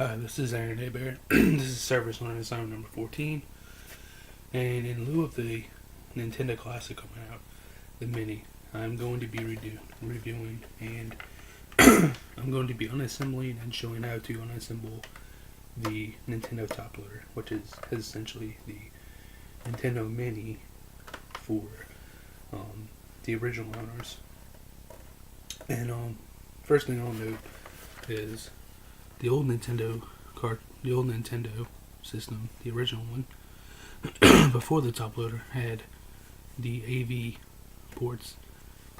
Hi, this is Aaron Hebert. This is service line assignment number 14. And in lieu of the Nintendo Classic coming out, the Mini, I'm going to be reviewing and I'm going to be unassembling and showing how to unassemble the Nintendo top loader, which is essentially the Nintendo Mini for the original owners. And first thing I'll note is the old Nintendo system, the original one, before the top loader had the AV ports,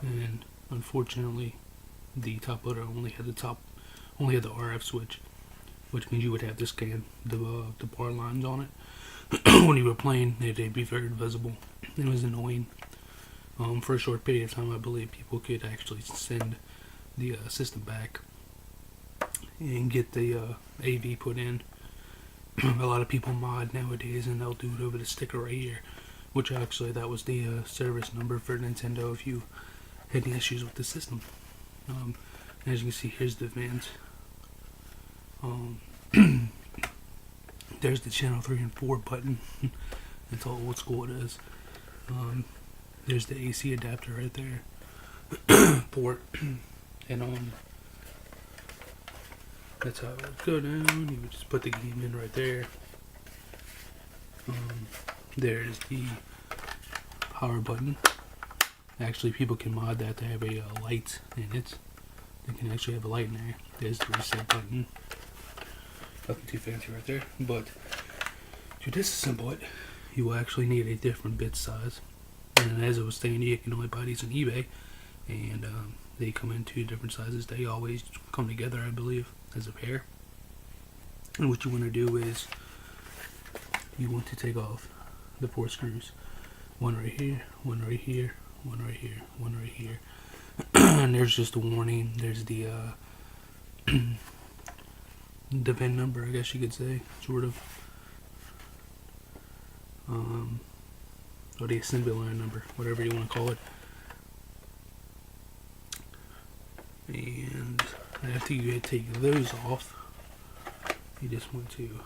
and unfortunately, the top loader only had the RF switch, which means you would have to scan the bar lines on it when you were playing. They'd be very visible. It was annoying. For a short period of time, I believe people could actually send the system back and get the AV put in. A lot of people mod nowadays, and they'll do it over the sticker right here, which actually that was the service number for Nintendo if you had any issues with the system. As you can see, here's the vents. There's the channel 3 and 4 button. That's how old school it is. There's the AC adapter right there. Port. And that's how it would go down. You would just put the game in right there. There's the power button. Actually, people can mod that to have a light in it. They can actually have a light in there. There's the reset button. Nothing too fancy right there. But to disassemble it, you will actually need a different bit size. And as I was saying, you can only buy these on eBay. And they come in 2 different sizes. They always come together, I believe, as a pair. And what you want to do is you want to take off the 4 screws. One right here, one right here, one right here, one right here. And there's just a warning. There's the the VIN number, I guess you could say, sort of. Or the assembly line number, whatever you want to call it. And after you take those off, you just want to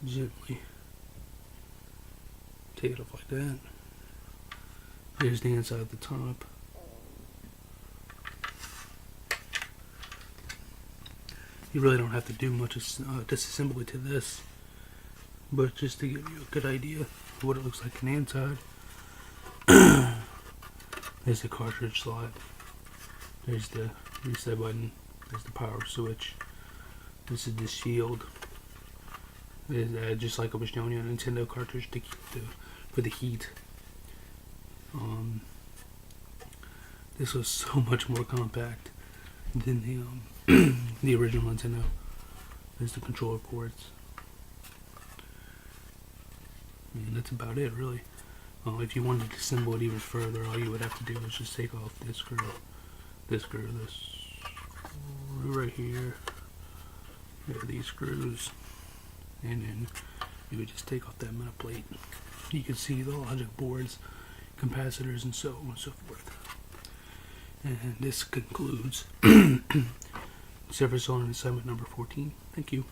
gently take it off like that. Here's the inside of the top. You really don't have to do much disassembly to this, but just to give you a good idea of what it looks like on the inside. There's the cartridge slot. There's the reset button. There's the power switch. This is the shield. There's, just like I was showing you, a Nintendo cartridge to keep for the heat. This was so much more compact than the the original Nintendo. There's the controller ports. And that's about it, really. If you wanted to assemble it even further, all you would have to do is just take off this screw, this screw right here. There are these screws, and then you would just take off that metal plate. You can see the logic boards, capacitors, and so on and so forth. And this concludes service on assignment number 14. Thank you.